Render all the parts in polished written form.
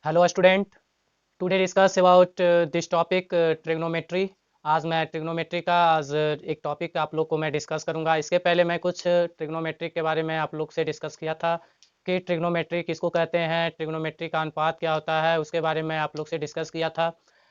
Hello student, today discuss about this topic trigonometry. आज मैं trigonometry का एक टॉपिक आप लोग को मैं डिस्कस करूंगा। इसके पहले मैं कुछ ट्रिग्नोमेट्री के बारे में आप लोग से डिस्कस किया था कि ट्रिग्नोमेट्री किसको कहते हैं, ट्रिग्नोमेट्री का अनुपात क्या होता है, उसके बारे में आप लोग से डिस्कस किया था।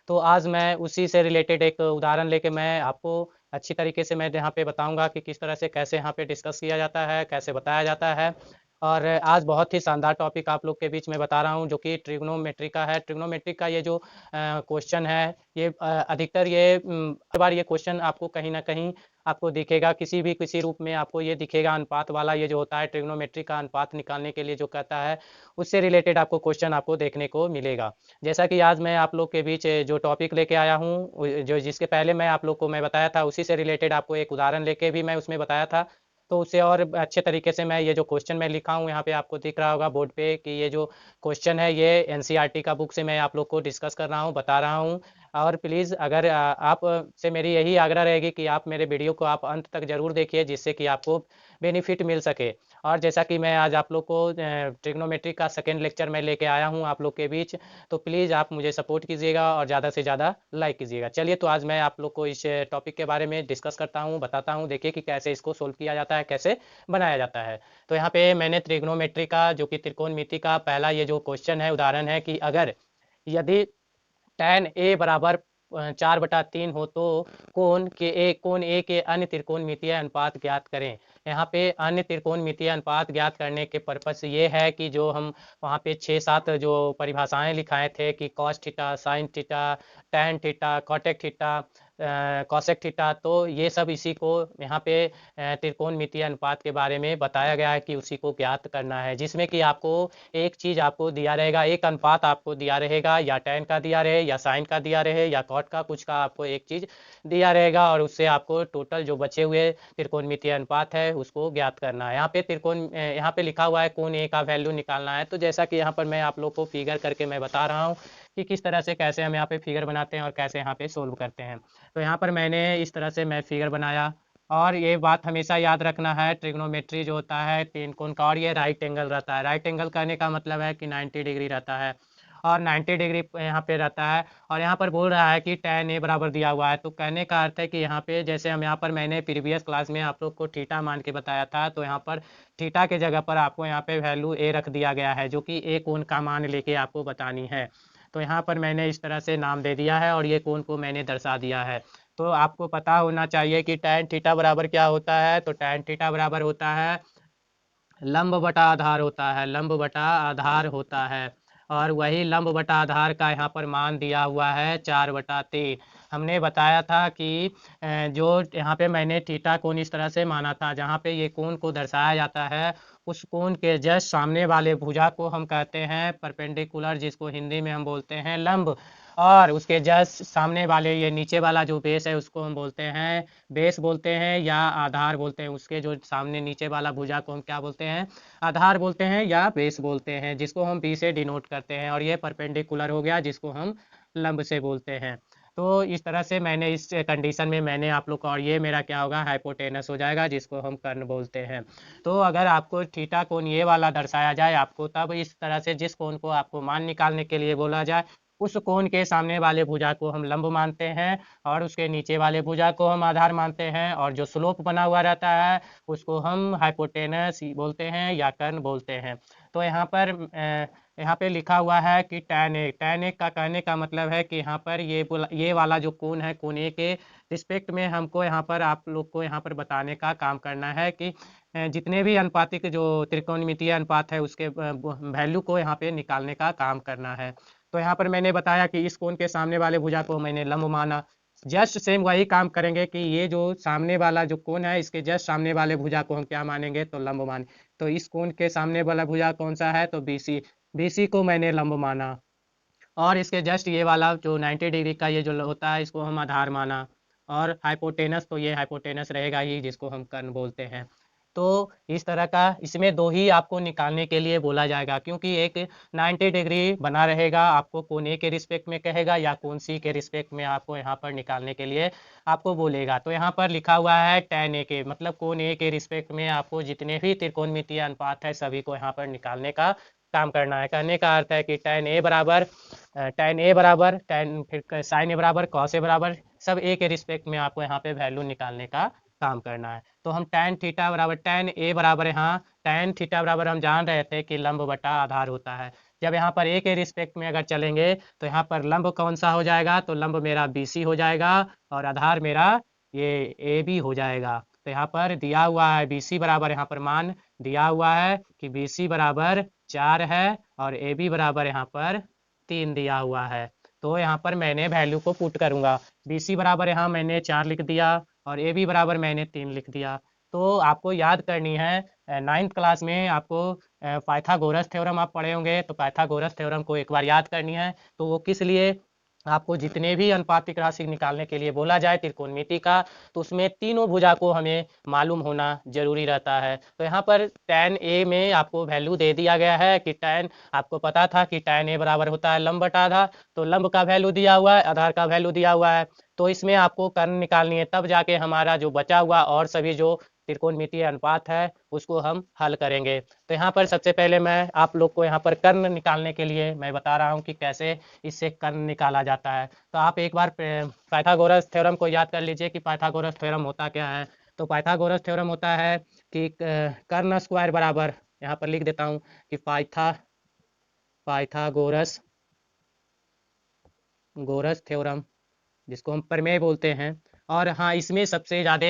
तो आज मैं उसी से रिलेटेड एक उदाहरण लेके मैं आपको अच्छी तरीके से मैं यहाँ पे बताऊंगा कि किस तरह से कैसे यहाँ पे डिस्कस किया जाता है, कैसे बताया जाता है। और आज बहुत ही शानदार टॉपिक आप लोग के बीच में बता रहा हूँ जो कि ट्रिग्नोमेट्री का है। ट्रिग्नोमेट्री का ये जो क्वेश्चन है, ये अधिकतर ये हर बार ये क्वेश्चन आपको कहीं ना कहीं आपको दिखेगा, किसी रूप में आपको ये दिखेगा। अनुपात वाला ये जो होता है, ट्रिग्नोमेट्री का अनुपात निकालने के लिए जो कहता है, उससे रिलेटेड आपको क्वेश्चन आपको देखने को मिलेगा। जैसा कि आज मैं आप लोग के बीच जो टॉपिक लेके आया हूँ, जो जिसके पहले मैं आप लोग को मैं बताया था, उसी से रिलेटेड आपको एक उदाहरण लेके भी मैं उसमें बताया था। तो उससे और अच्छे तरीके से मैं ये जो क्वेश्चन मैं लिखा हूँ यहाँ पे आपको दिख रहा होगा बोर्ड पे कि ये जो क्वेश्चन है ये एनसीईआरटी का बुक से मैं आप लोग को डिस्कस कर रहा हूँ, बता रहा हूँ। और प्लीज़ अगर आप से मेरी यही आग्रह रहेगी कि आप मेरे वीडियो को आप अंत तक ज़रूर देखिए, जिससे कि आपको बेनिफिट मिल सके। और जैसा कि मैं आज आप लोग को ट्रिग्नोमेट्री का सेकेंड लेक्चर मैं लेके आया हूँ आप लोग के बीच, तो प्लीज़ आप मुझे सपोर्ट कीजिएगा और ज़्यादा से ज़्यादा लाइक कीजिएगा। चलिए, तो आज मैं आप लोग को इस टॉपिक के बारे में डिस्कस करता हूँ, बताता हूँ। देखिए कि कैसे इसको सोल्व किया जाता है, कैसे बनाया जाता है। तो यहाँ पे मैंने त्रिग्नोमेट्री का जो कि त्रिकोणमिति का पहला ये जो क्वेश्चन है, उदाहरण है कि अगर यदि tan ए बराबर 4/3 हो तो कोण ए के अन्य त्रिकोणमितीय अनुपात ज्ञात करें। यहाँ पे अन्य त्रिकोणमितीय अनुपात ज्ञात करने के पर्पस ये है कि जो हम वहाँ पे 6-7 जो परिभाषाएं लिखाए थे कि cos theta, sine theta, tan theta, cot theta, cosec theta, तो ये सब इसी को यहाँ पे त्रिकोणमितीय अनुपात के बारे में बताया गया है कि उसी को ज्ञात करना है, जिसमें कि आपको एक चीज़ आपको दिया रहेगा, एक अनुपात आपको दिया रहेगा, या टैन का दिया रहे, या साइन का दिया रहे, या कॉट का, कुछ का आपको एक चीज़ दिया रहेगा, और उससे आपको टोटल जो बचे हुए त्रिकोणमितीय अनुपात है उसको ज्ञात करना है। यहाँ पे लिखा हुआ है कोण ए का वैल्यू निकालना है। तो जैसा कि यहाँ पर मैं आप लोग को फिगर करके मैं बता रहा हूँ कि किस तरह से कैसे हम यहाँ पे फिगर बनाते हैं और कैसे यहाँ पे सोल्व करते हैं। तो यहाँ पर मैंने इस तरह से मैं फिगर बनाया। और ये बात हमेशा याद रखना है, ट्रिग्नोमेट्री जो होता है तीन कोण का, और ये राइट एंगल रहता है। राइट एंगल करने का मतलब है कि 90 डिग्री रहता है, और 90 डिग्री यहाँ पे रहता है। और यहाँ पर बोल रहा है कि tan ए बराबर दिया हुआ है, तो कहने का अर्थ है कि यहाँ पे जैसे हम यहाँ पर मैंने प्रीवियस क्लास में आप लोग को थीटा मान के बताया था, तो यहाँ पर थीटा के जगह पर आपको यहाँ पे वैल्यू ए रख दिया गया है, जो कि ए कोण का मान लेके आपको बतानी है। तो यहाँ पर मैंने इस तरह से नाम दे दिया है और ये कोण को मैंने दर्शा दिया है। तो आपको पता होना चाहिए कि tan थीटा बराबर क्या होता है। तो tan थीटा बराबर होता है लंब बटा आधार होता है, लंब बटा आधार होता है। और वही लंब बटा आधार का यहाँ पर मान दिया हुआ है 4/3। हमने बताया था कि जो यहाँ पे मैंने थीटा कोण इस तरह से माना था, जहाँ पे ये कोण को दर्शाया जाता है, उस कोण के जस्ट सामने वाले भुजा को हम कहते हैं परपेंडिकुलर, जिसको हिंदी में हम बोलते हैं लंब। और उसके जस्ट सामने वाले ये नीचे वाला जो बेस है उसको हम बोलते हैं बेस बोलते हैं या आधार बोलते हैं। उसके जो सामने नीचे वाला भुजा को हम क्या बोलते हैं, आधार बोलते हैं या बेस बोलते हैं, जिसको हम बी से डिनोट करते हैं। और ये परपेंडिकुलर हो गया, जिसको हम लंब से बोलते हैं। तो इस तरह से मैंने इस कंडीशन में मैंने आप लोग का, और ये मेरा क्या होगा, हाइपोटेनस हो जाएगा, जिसको हम कर्ण बोलते हैं। तो अगर आपको थीटा कोण ये वाला दर्शाया जाए आपको, तब इस तरह से जिस कोण को आपको मान निकालने के लिए बोला जाए, उस कोण के सामने वाले भुजा को हम लंब मानते हैं, और उसके नीचे वाले भुजा को हम आधार मानते हैं, और जो स्लोप बना हुआ रहता है उसको हम हाइपोटेनस बोलते हैं या कर्ण बोलते हैं। तो यहाँ पे लिखा हुआ है कि tan ए का कहने का मतलब है कि यहाँ पर ये वाला जो कोण है, कोण ए के रिस्पेक्ट में हमको यहाँ पर आप लोग को यहाँ पर बताने का काम करना है कि जितने भी अनुपातिक जो त्रिकोणमितीय अनुपात है उसके वैल्यू को यहाँ पे निकालने का काम करना है। तो यहाँ पर मैंने बताया कि इस कोण के सामने वाले भुजा को मैंने लंब माना। जस्ट सेम वही काम करेंगे कि ये जो सामने वाला जो कोण है, इसके जस्ट सामने वाले भुजा को हम क्या मानेंगे, तो लंब माने। तो इस कोण के सामने वाला भुजा कौन सा है, तो बीसी। बीसी को मैंने लंब माना, और इसके जस्ट ये वाला जो 90 डिग्री का ये जो होता है, इसको हम आधार माना। और हाइपोटेनस, तो ये हाइपोटेनस रहेगा ही, जिसको हम कर्ण बोलते हैं। तो इस तरह का इसमें दो ही आपको निकालने के लिए बोला जाएगा, क्योंकि एक 90 डिग्री बना रहेगा, आपको कोण ए के रिस्पेक्ट में कहेगा, या कोण सी के रिस्पेक्ट में आपको यहाँ पर निकालने के लिए आपको बोलेगा। तो यहाँ पर लिखा हुआ है tan ए के, मतलब कोण ए के रिस्पेक्ट में आपको जितने भी त्रिकोणमितीय अनुपात है सभी को यहाँ पर निकालने का काम करना है। कहने का अर्थ है कि tan फिर sin A बराबर cos A बराबर सब A के रिस्पेक्ट में आपको यहाँ पे वैल्यू निकालने का काम करना है। तो हम tan थीटा बराबर tan A बराबर यहाँ tan थीटा बराबर हम जान रहे थे कि लंब बटा आधार होता है। जब यहाँ पर A के रिस्पेक्ट में अगर चलेंगे तो यहाँ पर लंब कौन सा हो जाएगा, तो लंब मेरा BC हो जाएगा और आधार मेरा ये AB हो जाएगा। तो यहाँ पर दिया हुआ है BC बराबर, यहाँ पर मान दिया हुआ है कि BC बराबर 4 है और AB बराबर यहाँ पर 3 दिया हुआ है। तो यहाँ पर मैंने वैल्यू को पुट करूँगा। BC बराबर यहाँ मैंने 4 लिख दिया और AB बराबर मैंने 3 लिख दिया। तो आपको याद करनी है, 9th क्लास में आपको पाइथागोरस थ्योरम आप पढ़े होंगे, तो पाइथागोरस थ्योरम को एक बार याद करनी है। तो वो किस लिए, आपको जितने भी अनुपातिक राशि निकालने के लिए बोला जाए त्रिकोणमिति का, तो उसमें तीनों भुजा को हमें मालूम होना जरूरी रहता है। तो यहाँ पर tan A में आपको वैल्यू दे दिया गया है कि tan, आपको पता था कि tan A बराबर होता है लंब बटा आधार, तो लंब का वैल्यू दिया हुआ है, आधार का वैल्यू दिया हुआ है। तो इसमें आपको कर्ण निकालनी है, तब जाके हमारा जो बचा हुआ और सभी जो त्रिकोणमितीय अनुपात है उसको हम हल करेंगे। तो यहाँ पर सबसे पहले मैं आप लोग को यहाँ पर कर्ण निकालने के लिए मैं बता रहा हूँ कि कैसे इससे कर्ण निकाला जाता है। तो आप एक बार पाइथागोरस थ्योरम को याद कर लीजिए कि पाइथागोरस थ्योरम होता क्या है। तो पाइथागोरस थ्योरम होता है कि कर्ण स्क्वायर बराबर, यहाँ पर लिख देता हूँ कि पाइथागोरस थ्योरम, जिसको हम प्रमेय बोलते हैं। और हाँ, इसमें सबसे ज़्यादा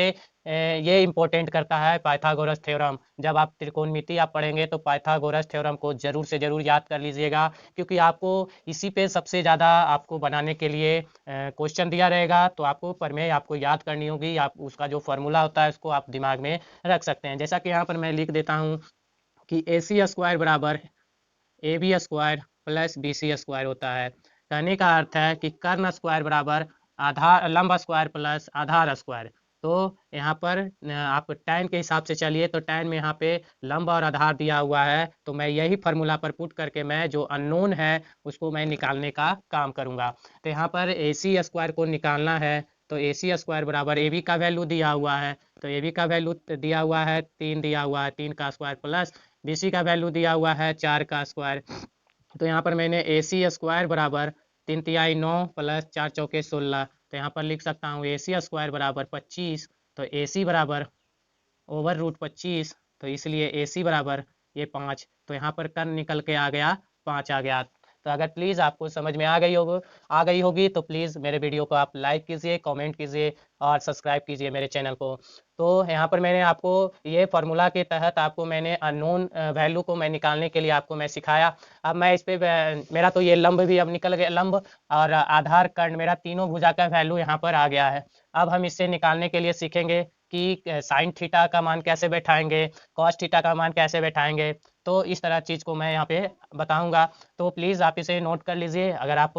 ये इम्पोर्टेंट करता है पाइथागोरस थ्योरम। जब आप त्रिकोणमिति आप पढ़ेंगे तो पाइथागोरस थ्योरम को ज़रूर से ज़रूर याद कर लीजिएगा, क्योंकि आपको इसी पे सबसे ज़्यादा आपको बनाने के लिए क्वेश्चन दिया रहेगा। तो आपको प्रमेय आपको याद करनी होगी, आप उसका जो फॉर्मूला होता है उसको आप दिमाग में रख सकते हैं। जैसा कि यहाँ पर मैं लिख देता हूँ कि AC स्क्वायर बराबर AB square plus BC square होता है। कहने का अर्थ है कि कर्ण स्क्वायर बराबर आधार लंब स्क्वायर प्लस आधार स्क्वायर। तो यहाँ पर आप tan के हिसाब से चलिए, तो tan में यहाँ पे लंब और आधार दिया हुआ है, तो मैं यही फार्मूला पर पुट करके मैं जो अननोन है उसको मैं निकालने का काम करूँगा। तो यहाँ पर AC स्क्वायर को निकालना है, तो AC स्क्वायर बराबर AB का वैल्यू दिया हुआ है, तो AB का वैल्यू दिया हुआ है 3 दिया हुआ है, 3 का स्क्वायर प्लस BC का वैल्यू दिया हुआ है 4 का स्क्वायर। तो यहाँ पर मैंने AC स्क्वायर बराबर 3 तिहाई 9 प्लस 4 चौके 16, तो यहाँ पर लिख सकता हूँ AC स्क्वायर बराबर 25। तो AC बराबर ओवर रूट 25, तो इसलिए AC बराबर ये 5। तो यहाँ पर कर्ण निकल के आ गया 5 आ गया। तो अगर प्लीज़ आपको समझ में आ गई होगी तो प्लीज़ मेरे वीडियो को आप लाइक कीजिए, कमेंट कीजिए और सब्सक्राइब कीजिए मेरे चैनल को। तो यहाँ पर मैंने आपको ये फार्मूला के तहत आपको मैंने अननोन वैल्यू को मैं निकालने के लिए आपको मैं सिखाया। अब मैं इस पे मेरा तो ये लंब भी अब निकल गया, लंब और आधार कर्ण मेरा तीनों भुजा का वैल्यू यहाँ पर आ गया है। अब हम इससे निकालने के लिए सीखेंगे कि साइन थीटा का मान कैसे बैठाएंगे, कॉस थीटा का मान कैसे बैठाएंगे। तो इस तरह चीज़ को मैं यहाँ पे बताऊंगा। तो प्लीज़ आप इसे नोट कर लीजिए, अगर आप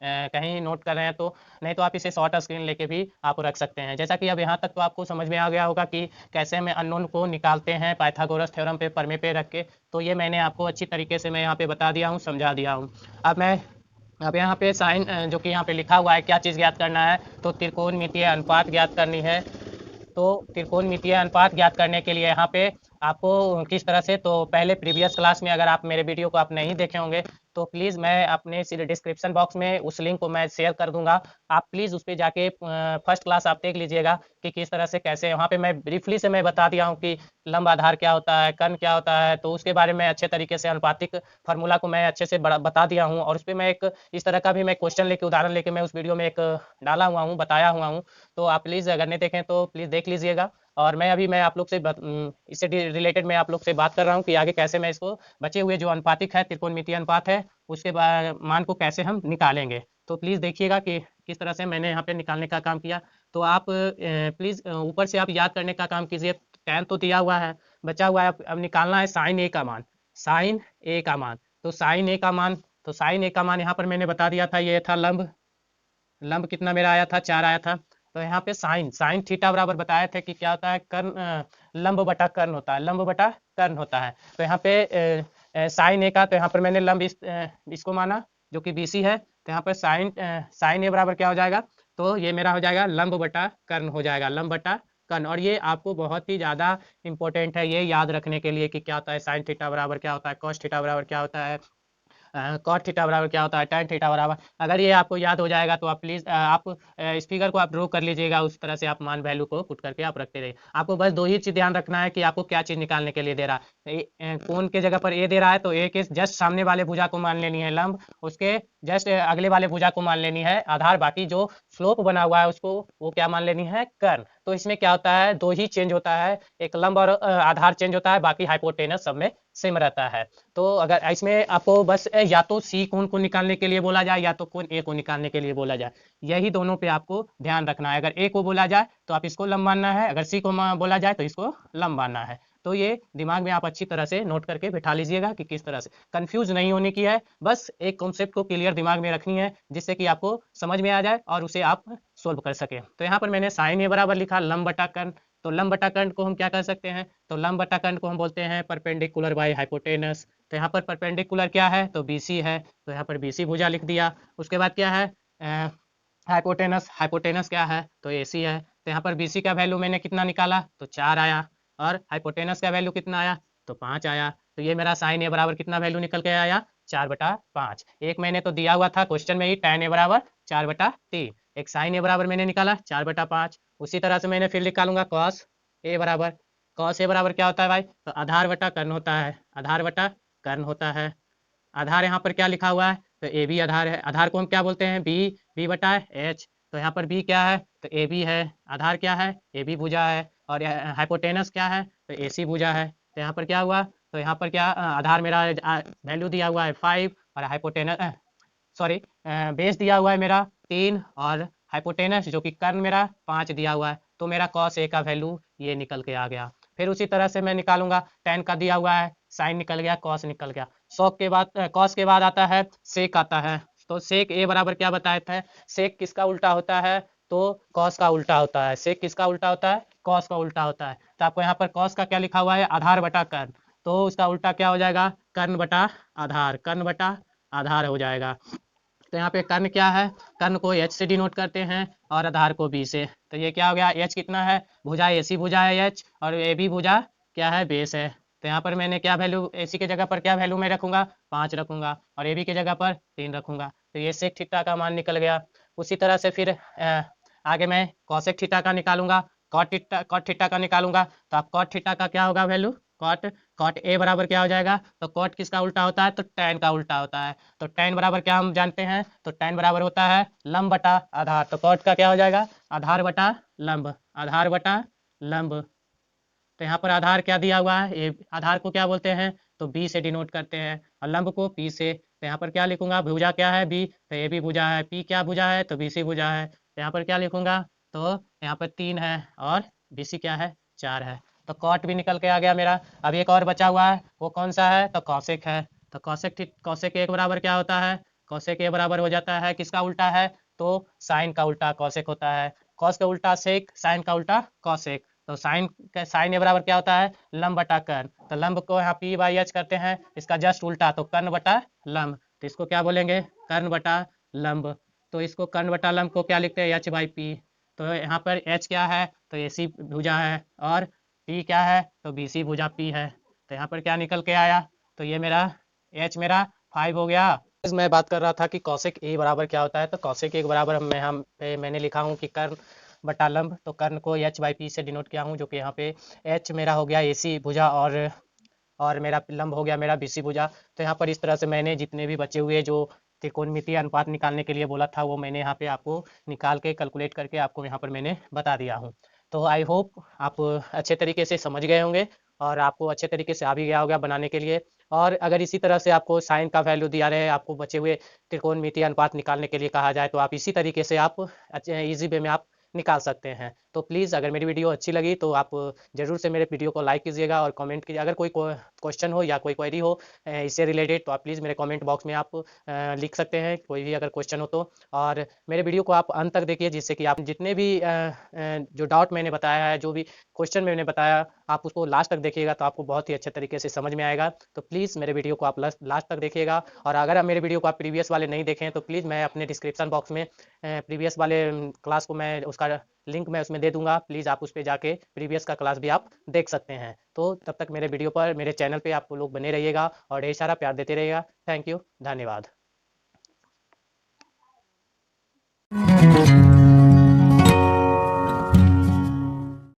कहीं नोट कर रहे हैं तो, नहीं तो आप इसे शॉर्ट स्क्रीन लेके भी आप रख सकते हैं। जैसा कि अब यहाँ तक तो आपको समझ में आ गया होगा कि कैसे हमें अननोन को निकालते हैं पाइथागोरस थ्योरम पे प्रमेय पे रख के। तो ये मैंने आपको अच्छी तरीके से मैं यहाँ पे बता दिया हूँ, समझा दिया हूँ। अब यहाँ पे साइन जो कि यहाँ पे लिखा हुआ है, क्या चीज़ ज्ञात करना है, तो त्रिकोणमितीय अनुपात ज्ञात करनी है। तो त्रिकोणमितीय अनुपात ज्ञात करने के लिए यहाँ पे आपको किस तरह से, तो पहले प्रीवियस क्लास में अगर आप मेरे वीडियो को आप नहीं देखे होंगे तो प्लीज़ मैं अपने डिस्क्रिप्शन बॉक्स में उस लिंक को मैं शेयर कर दूंगा। आप प्लीज़ उस पर जाके फर्स्ट क्लास आप देख लीजिएगा कि किस तरह से कैसे, वहाँ पे मैं ब्रीफली से मैं बता दिया हूँ कि लंब आधार क्या होता है, कर्ण क्या होता है। तो उसके बारे में अच्छे तरीके से अनुपातिक फार्मूला को मैं अच्छे से बता दिया हूँ, और उस पर मैं एक इस तरह का भी मैं क्वेश्चन लेके, उदाहरण लेके मैं उस वीडियो में एक डाला हुआ हूँ, बताया हुआ हूँ। तो आप प्लीज़ अगर नहीं देखें तो प्लीज़ देख लीजिएगा। और मैं आप लोग से इससे रिलेटेड मैं आप लोग से बात कर रहा हूँ कि आगे कैसे मैं इसको बचे हुए जो अनुपातिक है, त्रिकोणमितीय अनुपात है, उसके मान को कैसे हम निकालेंगे। तो प्लीज़ देखिएगा कि किस तरह से मैंने यहाँ पे निकालने का काम किया। तो आप प्लीज़ ऊपर से आप याद करने का काम कीजिए। tan तो दिया हुआ है, बचा हुआ है, अब निकालना है साइन ए का मान। साइन ए का मान, तो साइन ए का मान, तो साइन ए का मान यहाँ पर मैंने बता दिया था, ये था लंब। लंब कितना मेरा आया था, 4 आया था। तो यहाँ पे साइन साइन थीटा बराबर बताया था कि क्या होता है, कर्ण लंब बटा कर्ण होता है, लंब बटा कर्ण होता है। तो यहाँ पे साइन ए का, तो यहाँ पर मैंने लंब इसको माना जो कि BC है। तो यहाँ पर साइन ए बराबर क्या हो जाएगा, तो ये मेरा हो जाएगा लंब बटा कर्ण हो जाएगा, लंब बटा कर्ण। और ये आपको बहुत ही ज़्यादा इंपॉर्टेंट है ये याद रखने के लिए कि क्या होता है साइन थीटा बराबर क्या होता है, कॉस थीटा बराबर क्या होता है, कॉट थीटा बराबर क्या होता है, टैन थीटा बराबर। अगर ये आपको याद हो जाएगा तो आप प्लीज़ आप इस फिगर को आप ड्रॉ कर लीजिएगा, उस तरह से आप मान वैल्यू को पुट करके आप रखते रहिए। आपको बस दो ही चीज़ ध्यान रखना है कि आपको क्या चीज़ निकालने के लिए दे रहा है। कोण के जगह पर ए दे रहा है तो ए के जस्ट सामने वाले भुजा को मान लेनी है लंब, उसके जस्ट अगले वाले भुजा को मान लेनी है आधार, बाकी जो स्लोप बना हुआ है उसको वो क्या मान लेनी है, कर्ण। तो इसमें क्या होता है, दो ही चेंज होता है, एक लंब और आधार चेंज होता है, बाकी हाइपोटेनस सब में सेम रहता है। तो अगर इसमें आपको बस या तो सी कोण को निकालने के लिए बोला जाए या तो कोण ए को निकालने के लिए बोला जाए, यही दोनों पे आपको ध्यान रखना है। अगर ए को बोला जाए तो आप इसको लंब मानना है, अगर सी को बोला जाए तो इसको लंब मानना है। तो ये दिमाग में आप अच्छी तरह से नोट करके बिठा लीजिएगा कि किस तरह से, कंफ्यूज नहीं होने की है, बस एक कॉन्सेप्ट को क्लियर दिमाग में रखनी है जिससे कि आपको समझ में आ जाए और उसे आप सोल्व कर सके। तो यहाँ पर मैंने साइन ए बराबर लिखा लंब बटा कर्ण। तो लंब बटा कर्ण को हम क्या कर सकते हैं, तो लंब बटा कर्ण को हम बोलते हैं परपेंडिकुलर बाय हाइपोटेनस। तो यहाँ पर परपेंडिकुलर क्या है, तो बीसी है, तो यहाँ पर बीसी भुजा लिख दिया। उसके बाद क्या है, हाइपोटेनस, हाइपोटेनस क्या है, तो एसी है। तो यहाँ पर बीसी का वैल्यू मैंने कितना निकाला, तो 4 आया, और हाइपोटेनस का वैल्यू कितना आया, तो 5 आया। तो ये मेरा साइन ए बराबर कितना वैल्यू निकल के आया, 4/5। एक मैंने तो दिया हुआ था क्वेश्चन में ही, tan ए बराबर 4/3। एक साइन ए बराबर मैंने निकाला 4/5। उसी तरह से मैंने फिर निकालूंगा कॉस ए बराबर, कॉस ए बराबर क्या होता है भाई, तो आधार बटा कर्ण होता है, आधार बटा कर्ण होता है। आधार यहाँ पर क्या लिखा हुआ है, तो ए बी आधार है, आधार को हम क्या बोलते हैं, बी, बी बटा एच। तो यहाँ पर बी क्या है, तो ए बी है, आधार क्या है, ए बी भुजा है, और हाइपोटेनस क्या है, तो ए सी भुजा है। तो यहाँ पर क्या हुआ, तो यहाँ पर क्या आधार मेरा वैल्यू दिया हुआ है 5, और हाइपोटेनस सॉरी बेस दिया हुआ है मेरा 3, और हाइपोटेनस जो कि कर्ण मेरा 5 दिया हुआ है। तो मेरा कॉस ए का वैल्यू ये निकल के आ गया। फिर उसी तरह से मैं निकालूंगा, tan का दिया हुआ है, साइन निकल गया, कॉस निकल गया। सॉक के बाद कॉस के बाद आता है सेक आता है। तो सेक ए बराबर क्या बताए थे, सेक किसका उल्टा होता है, तो कॉस का उल्टा होता है। सेक किसका उल्टा होता है, कॉस का उल्टा होता है। तो आपको यहाँ पर कॉस का क्या लिखा हुआ है, आधार बटा कर्ण, तो उसका उल्टा क्या हो जाएगा, कर्ण बटा आधार, कर्ण बटा आधार हो जाएगा। तो यहाँ पे कर्ण क्या है, कर्ण को एच से डिनोट करते हैं और आधार को बी से। तो ये क्या हो गया, एच कितना है, भुजा एसी भुजा है एच, और ए बी भुजा क्या है, बेस है। तो यहाँ पर मैंने क्या वैल्यू, एसी के जगह पर क्या वैल्यू मैं रखूंगा, 5 रखूंगा, और ए बी के जगह पर 3 रखूंगा। तो ये सेक थीटा का मान निकल गया। उसी तरह से फिर आगे मैं कॉसेक थीटा का निकालूंगा, कॉट थीटा का निकालूंगा। तो आप कॉट थीटा का क्या होगा वैल्यू, कॉट, कॉट ए बराबर क्या हो जाएगा, तो कॉट किसका उल्टा होता है, तो टैन का उल्टा होता है। तो टैन बराबर क्या हम जानते हैं, तो टैन बराबर होता है लंब बटा आधार। तो कॉट का क्या हो जाएगा, आधार बटा लंब, आधार बटा लंब। तो यहाँ पर आधार क्या दिया हुआ है, ये आधार को क्या बोलते हैं, तो बी से डिनोट करते हैं, और लंब को पी से। तो यहाँ पर क्या लिखूंगा, भुजा क्या है बी, तो ए बी भुजा है, पी क्या भुजा है, तो बी सी भुजा है। तो यहाँ पर क्या लिखूंगा, तो यहाँ पर 3 है, और बी सी क्या है, 4 है। तो कॉट भी निकल के आ गया मेरा। अब एक और बचा हुआ है, वो कौन सा है, तो कौशिक है। तो कौशिक, कौशिक एक बराबर क्या होता है, कौशिक ए बराबर हो जाता है किसका उल्टा है, तो साइन का उल्टा कौशिक होता है। कॉस का उल्टा सेक, साइन का उल्टा कौशिक। तो साइन ए बराबर क्या होता है, लंब बटा कर्ण। तो लंब को यहाँ पी बाई एच करते हैं, इसका जस्ट उल्टा, तो कर्ण बटा लंब। तो इसको क्या बोलेंगे, कर्ण बटा लंब। तो इसको कर्ण बटा लंब को क्या लिखते हैं, एच बाई पी। तो यहाँ पर एच क्या है, तो ए सी भुजा है, और पी क्या है, तो बी सी भुजा पी है। तो यहाँ पर क्या निकल के आया, तो ये मेरा एच मेरा 5 हो गया। मैं बात कर रहा था कि कौशिक ए बराबर क्या होता है, तो कौशिक ए बराबर मैंने लिखा हूँ कि कर्ण बटा लंब। तो कर्ण को एच बाई पी से डिनोट किया हूँ, जो कि यहाँ पे एच मेरा हो गया ए सी भुजा, और मेरा लंब हो गया मेरा बी सी भुजा। तो यहाँ पर इस तरह से मैंने जितने भी बचे हुए जो त्रिकोणमितीय अनुपात निकालने के लिए बोला था, वो मैंने यहाँ पे आपको निकाल के कैलकुलेट करके आपको यहाँ पर मैंने बता दिया हूँ। तो आई होप आप अच्छे तरीके से समझ गए होंगे, और आपको अच्छे तरीके से आ भी गया होगा बनाने के लिए। और अगर इसी तरह से आपको साइन का वैल्यू दिया रहे, आपको बचे हुए त्रिकोणमितीय अनुपात निकालने के लिए कहा जाए, तो आप इसी तरीके से आप ईजी वे में आप निकाल सकते हैं। तो प्लीज़ अगर मेरी वीडियो अच्छी लगी तो आप ज़रूर से मेरे वीडियो को लाइक कीजिएगा और कमेंट कीजिए। अगर कोई क्वेश्चन हो या कोई क्वेरी हो इससे रिलेटेड, तो आप प्लीज़ मेरे कमेंट बॉक्स में आप लिख सकते हैं, कोई भी अगर क्वेश्चन हो तो। और मेरे वीडियो को आप अंत तक देखिए, जिससे कि आप जितने भी जो डाउट मैंने बताया है, जो भी क्वेश्चन मैंने बताया, आप उसको लास्ट तक देखिएगा तो आपको बहुत ही अच्छे तरीके से समझ में आएगा। तो प्लीज़ मेरे वीडियो को आप लास्ट तक देखिएगा। और अगर आप मेरे वीडियो को आप प्रीवियस वाले नहीं देखें, तो प्लीज़ मैं अपने डिस्क्रिप्शन बॉक्स में प्रीवियस वाले क्लास को मैं उसका लिंक मैं उसमें दे दूंगा, प्लीज़ आप उस पर जाके प्रीवियस का क्लास भी आप देख सकते हैं। तो तब तक मेरे वीडियो पर, मेरे चैनल पे आप लोग बने रहिएगा और ढेर सारा प्यार देते रहिएगा। थैंक यू, धन्यवाद।